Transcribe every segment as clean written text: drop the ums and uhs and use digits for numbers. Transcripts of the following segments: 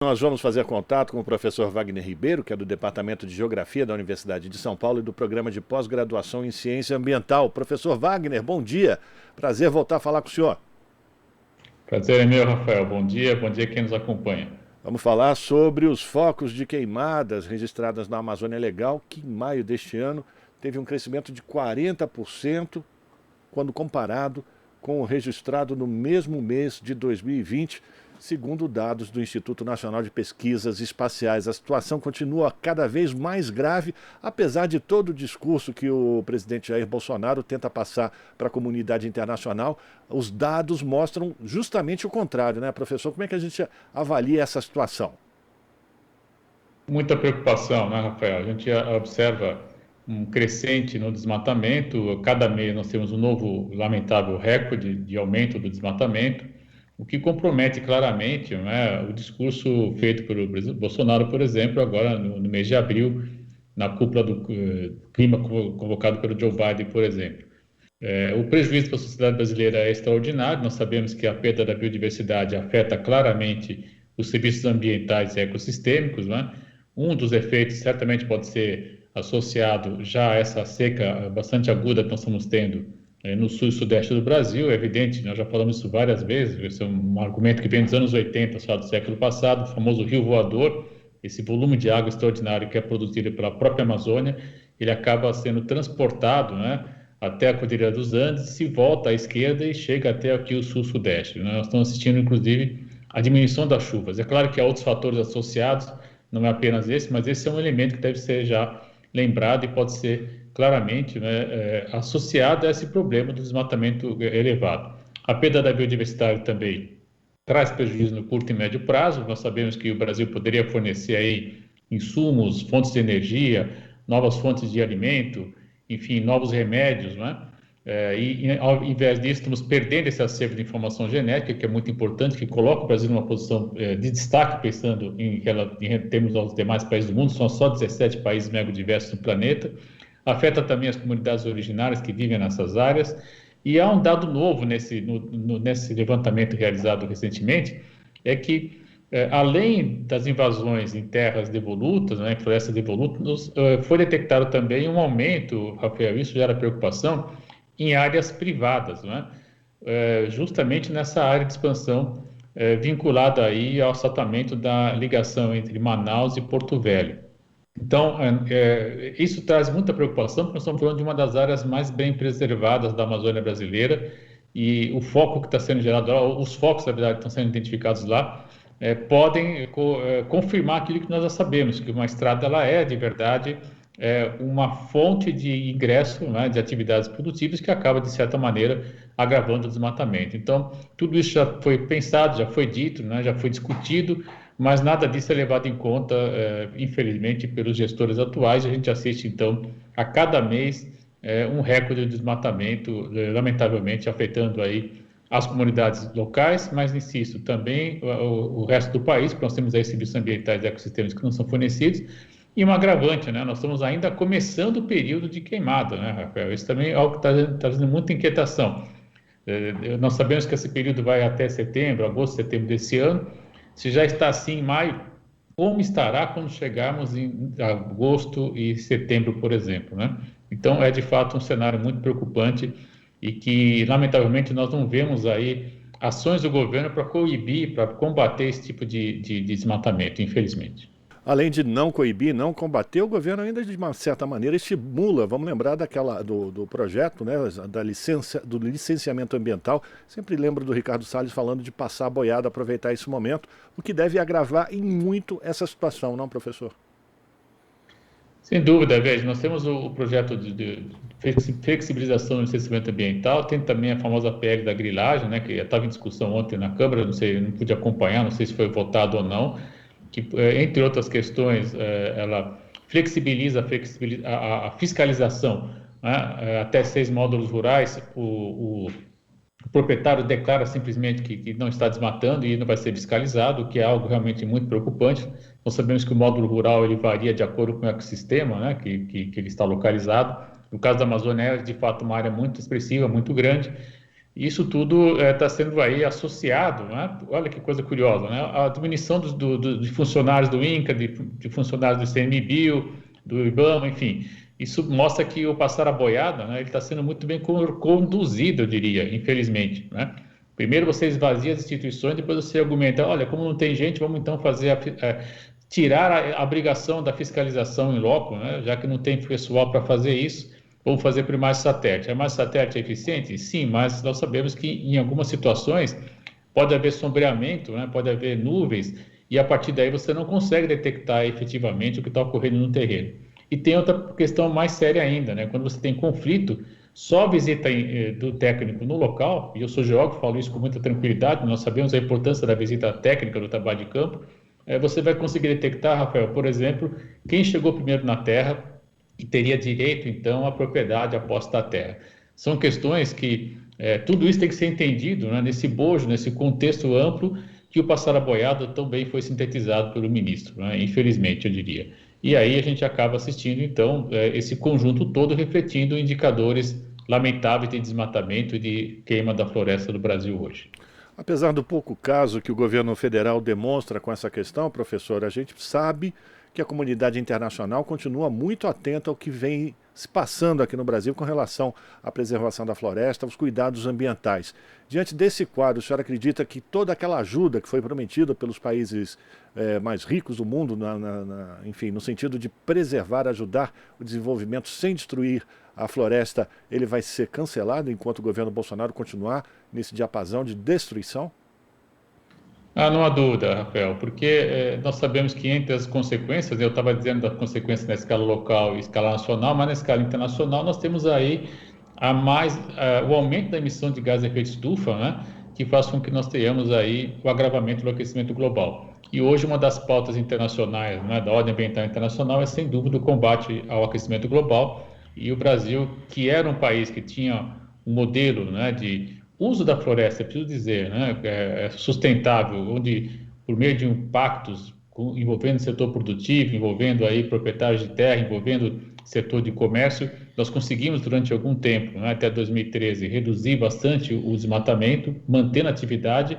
Nós vamos fazer contato com o professor Wagner Ribeiro, que é do Departamento de Geografia da Universidade de São Paulo e do Programa de Pós-Graduação em Ciência Ambiental. Professor Wagner, bom dia. Prazer voltar a falar com o senhor. Prazer é meu, Rafael. Bom dia quem nos acompanha. Vamos falar sobre os focos de queimadas registradas na Amazônia Legal, que em maio deste ano teve um crescimento de 40% quando comparado com o registrado no mesmo mês de 2020, segundo dados do Instituto Nacional de Pesquisas Espaciais. A situação continua cada vez mais grave, apesar de todo o discurso que o presidente Jair Bolsonaro tenta passar para a comunidade internacional. Os dados mostram justamente o contrário, né, professor? Como é que a gente avalia essa situação? Muita preocupação, né, Rafael? A gente observa um crescente no desmatamento. Cada mês nós temos um novo lamentável recorde de aumento do desmatamento, o que compromete claramente, né, o discurso feito pelo presidente Bolsonaro, por exemplo, agora no mês de abril, na cúpula do clima convocado pelo Joe Biden, por exemplo. O prejuízo para a sociedade brasileira é extraordinário. Nós sabemos que a perda da biodiversidade afeta claramente os serviços ambientais e ecossistêmicos, né? Um dos efeitos certamente pode ser associado já a essa seca bastante aguda que nós estamos tendo no sul e sudeste do Brasil. É evidente, nós já falamos isso várias vezes, esse é um argumento que vem dos anos 80, só do século passado, o famoso rio voador. Esse volume de água extraordinário que é produzido pela própria Amazônia, ele acaba sendo transportado, né, até a Cordilheira dos Andes, se volta à esquerda e chega até aqui o sul-sudeste. Nós estamos assistindo, inclusive, a diminuição das chuvas. É claro que há outros fatores associados, não é apenas esse, mas esse é um elemento que deve ser já lembrado e pode ser claramente, né, associado a esse problema do desmatamento elevado. A perda da biodiversidade também traz prejuízo no curto e médio prazo. Nós sabemos que o Brasil poderia fornecer aí insumos, fontes de energia, novas fontes de alimento, enfim, novos remédios, né? E ao invés disso, estamos perdendo esse acervo de informação genética, que é muito importante, que coloca o Brasil numa posição de destaque, pensando em termos aos demais países do mundo. São só 17 países megadiversos no planeta. Afeta também as comunidades originárias que vivem nessas áreas. E há um dado novo nesse levantamento realizado recentemente, é que, além das invasões em terras devolutas, né, em florestas devolutas, foi detectado também um aumento, Rafael, isso gera preocupação, em áreas privadas, né, justamente nessa área de expansão vinculada aí ao assaltamento da ligação entre Manaus e Porto Velho. Então, isso traz muita preocupação, porque nós estamos falando de uma das áreas mais bem preservadas da Amazônia brasileira, e o foco que está sendo gerado lá, os focos, na verdade, que estão sendo identificados lá, podem confirmar aquilo que nós já sabemos, que uma estrada ela é, de verdade, uma fonte de ingresso, né, de atividades produtivas que acaba, de certa maneira, agravando o desmatamento. Então, tudo isso já foi pensado, já foi dito, né, já foi discutido, mas nada disso é levado em conta, infelizmente, pelos gestores atuais. A gente assiste, então, a cada mês, um recorde de desmatamento, lamentavelmente, afetando aí as comunidades locais, mas, insisto, também o resto do país, porque nós temos aí serviços ambientais e ecossistemas que não são fornecidos, e um agravante, né? Nós estamos ainda começando o período de queimada, né, Rafael? Isso também é algo que está trazendo muita inquietação. Nós sabemos que esse período vai até setembro, agosto, setembro desse ano. Se já está assim em maio, como estará quando chegarmos em agosto e setembro, por exemplo, né? Então, é de fato um cenário muito preocupante e que, lamentavelmente, nós não vemos aí ações do governo para coibir, para combater esse tipo de desmatamento, infelizmente. Além de não coibir, não combater, o governo ainda de uma certa maneira estimula. Vamos lembrar do projeto, né, do licenciamento ambiental. Sempre lembro do Ricardo Salles falando de passar a boiada, aproveitar esse momento, o que deve agravar em muito essa situação, não, professor? Sem dúvida, veja, nós temos o projeto de flexibilização do licenciamento ambiental, tem também a famosa PL da grilagem, né, que estava em discussão ontem na Câmara, não sei, não pude acompanhar, não sei se foi votado ou não, que, entre outras questões, ela flexibiliza a fiscalização, né, até 6 módulos rurais. O proprietário declara simplesmente que não está desmatando e não vai ser fiscalizado, o que é algo realmente muito preocupante. Nós sabemos que o módulo rural ele varia de acordo com o ecossistema, né, que ele está localizado. No caso da Amazônia, é de fato uma área muito expressiva, muito grande, Isso tudo está sendo aí associado, né? Olha que coisa curiosa, né? A diminuição de funcionários do INCA, de funcionários do ICMBio, do IBAMA, enfim. Isso mostra que o passar a boiada, né, ele está sendo muito bem conduzido, eu diria, infelizmente, né? Primeiro você esvazia as instituições, depois você argumenta, olha, como não tem gente, vamos então tirar a obrigação da fiscalização em loco, né? Já que não tem pessoal para fazer isso. Vamos fazer por imagem satélite. A imagem satélite é eficiente? Sim, mas nós sabemos que em algumas situações pode haver sombreamento, né? Pode haver nuvens, e a partir daí você não consegue detectar efetivamente o que está ocorrendo no terreno. E tem outra questão mais séria ainda, né? Quando você tem conflito, só a visita do técnico no local, e eu sou geógrafo, falo isso com muita tranquilidade, nós sabemos a importância da visita técnica do trabalho de campo, você vai conseguir detectar, Rafael, por exemplo, quem chegou primeiro na Terra, e teria direito, então, à propriedade, à posse da terra. São questões que tudo isso tem que ser entendido, né, nesse bojo, nesse contexto amplo que o passar a boiada também foi sintetizado pelo ministro, né, infelizmente, eu diria. E aí a gente acaba assistindo, então, esse conjunto todo refletindo indicadores lamentáveis de desmatamento e de queima da floresta do Brasil hoje. Apesar do pouco caso que o governo federal demonstra com essa questão, professor, a gente sabe que a comunidade internacional continua muito atenta ao que vem se passando aqui no Brasil com relação à preservação da floresta, aos cuidados ambientais. Diante desse quadro, o senhor acredita que toda aquela ajuda que foi prometida pelos países mais ricos do mundo, enfim, no sentido de preservar, ajudar o desenvolvimento sem destruir a floresta, ele vai ser cancelado enquanto o governo Bolsonaro continuar nesse diapasão de destruição? Não há dúvida, Rafael, porque nós sabemos que entre as consequências, eu estava dizendo das consequências na escala local e escala nacional, mas na escala internacional nós temos aí o aumento da emissão de gás de efeito estufa, né, que faz com que nós tenhamos aí o agravamento do aquecimento global. E hoje uma das pautas internacionais, né, da ordem ambiental internacional é sem dúvida o combate ao aquecimento global, e o Brasil, que era um país que tinha um modelo, né, de uso da floresta, é preciso dizer, né, sustentável, onde por meio de pactos envolvendo o setor produtivo, envolvendo aí proprietários de terra, envolvendo setor de comércio, nós conseguimos durante algum tempo, né, até 2013, reduzir bastante o desmatamento, mantendo a atividade.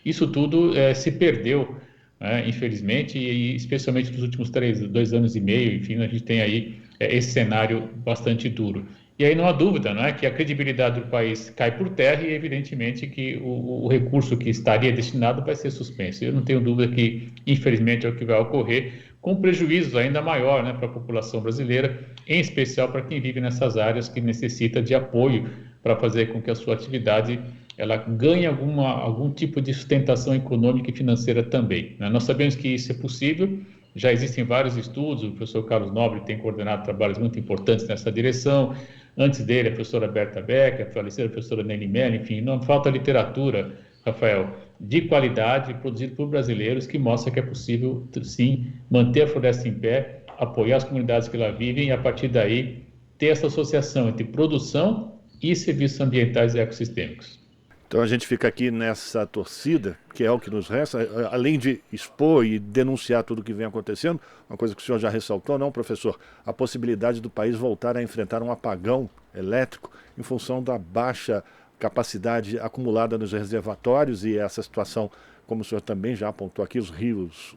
Isso tudo se perdeu, né, infelizmente, e especialmente nos últimos 2 anos e meio, enfim, a gente tem aí esse cenário bastante duro. E aí não há dúvida, não é, que a credibilidade do país cai por terra e, evidentemente, que o recurso que estaria destinado vai ser suspenso. Eu não tenho dúvida que, infelizmente, é o que vai ocorrer, com prejuízos ainda maior, né, para a população brasileira, em especial para quem vive nessas áreas que necessita de apoio para fazer com que a sua atividade ela ganhe algum tipo de sustentação econômica e financeira também, né? Nós sabemos que isso é possível. Já existem vários estudos, o professor Carlos Nobre tem coordenado trabalhos muito importantes nessa direção. Antes dele, a professora Berta Beck, a falecida professora Nelly Mello, enfim, não falta literatura, Rafael, de qualidade, produzida por brasileiros, que mostra que é possível, sim, manter a floresta em pé, apoiar as comunidades que lá vivem e, a partir daí, ter essa associação entre produção e serviços ambientais e ecossistêmicos. Então a gente fica aqui nessa torcida, que é o que nos resta, além de expor e denunciar tudo o que vem acontecendo, uma coisa que o senhor já ressaltou, não, professor, a possibilidade do país voltar a enfrentar um apagão elétrico em função da baixa capacidade acumulada nos reservatórios e essa situação, como o senhor também já apontou aqui, os rios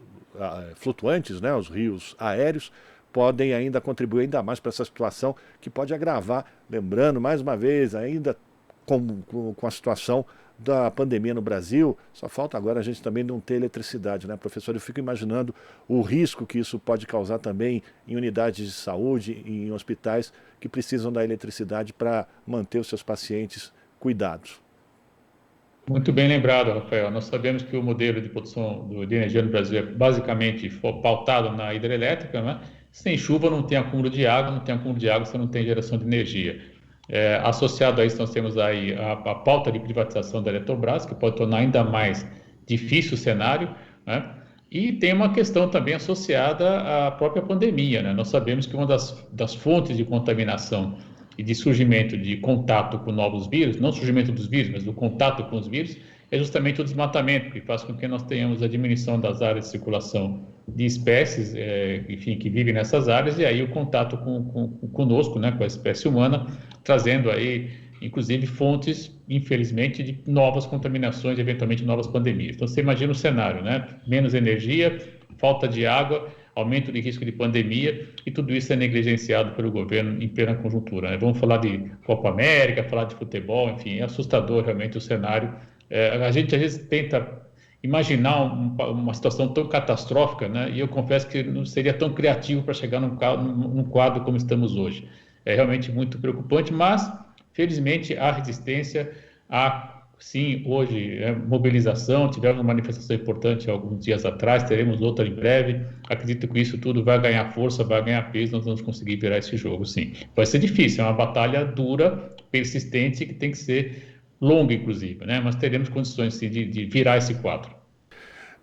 flutuantes, né, os rios aéreos, podem ainda contribuir ainda mais para essa situação que pode agravar, lembrando mais uma vez, ainda com a situação da pandemia no Brasil, só falta agora a gente também não ter eletricidade, né, professor? Eu fico imaginando o risco que isso pode causar também em unidades de saúde, em hospitais que precisam da eletricidade para manter os seus pacientes cuidados. Muito bem lembrado, Rafael. Nós sabemos que o modelo de produção de energia no Brasil é basicamente pautado na hidrelétrica, né? Sem chuva não tem acúmulo de água, não tem acúmulo de água, você não tem geração de energia. Associado a isso, nós temos aí a pauta de privatização da Eletrobras, que pode tornar ainda mais difícil o cenário, né? E tem uma questão também associada à própria pandemia, né? Nós sabemos que uma das fontes de contaminação e de surgimento de contato com novos vírus, não surgimento dos vírus, mas do contato com os vírus, é justamente o desmatamento, que faz com que nós tenhamos a diminuição das áreas de circulação de espécies, enfim, que vivem nessas áreas, e aí o contato conosco, né, com a espécie humana, trazendo aí inclusive fontes, infelizmente, de novas contaminações, eventualmente novas pandemias. Então, você imagina o cenário, né? Menos energia, falta de água, aumento de risco de pandemia, e tudo isso é negligenciado pelo governo em plena conjuntura, né? Vamos falar de Copa América, falar de futebol, enfim, é assustador realmente o cenário. A gente às vezes tenta imaginar uma situação tão catastrófica, né? E eu confesso que não seria tão criativo para chegar num quadro como estamos hoje. É realmente muito preocupante, mas felizmente há resistência, há sim hoje mobilização. Tivemos uma manifestação importante alguns dias atrás, teremos outra em breve. Acredito que isso tudo vai ganhar força, vai ganhar peso, nós vamos conseguir virar esse jogo, sim. Vai ser difícil, é uma batalha dura, persistente, que tem que ser longa, inclusive, né? Mas teremos condições, sim, de virar esse quadro.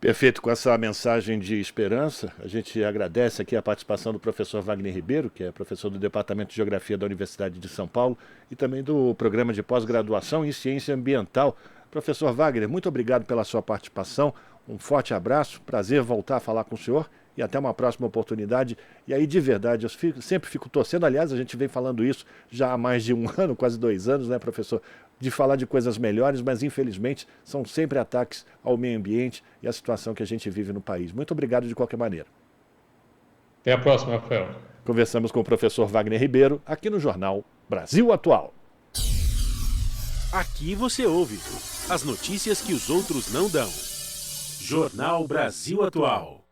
Perfeito, com essa mensagem de esperança, a gente agradece aqui a participação do professor Wagner Ribeiro, que é professor do Departamento de Geografia da Universidade de São Paulo e também do Programa de Pós-Graduação em Ciência Ambiental. Professor Wagner, muito obrigado pela sua participação, um forte abraço, prazer voltar a falar com o senhor e até uma próxima oportunidade. E aí, de verdade, sempre fico torcendo, aliás, a gente vem falando isso já há mais de um ano, quase 2 anos, né, professor? De falar de coisas melhores, mas infelizmente são sempre ataques ao meio ambiente e à situação que a gente vive no país. Muito obrigado de qualquer maneira. Até a próxima, Rafael. Conversamos com o professor Wagner Ribeiro, aqui no Jornal Brasil Atual. Aqui você ouve as notícias que os outros não dão. Jornal Brasil Atual.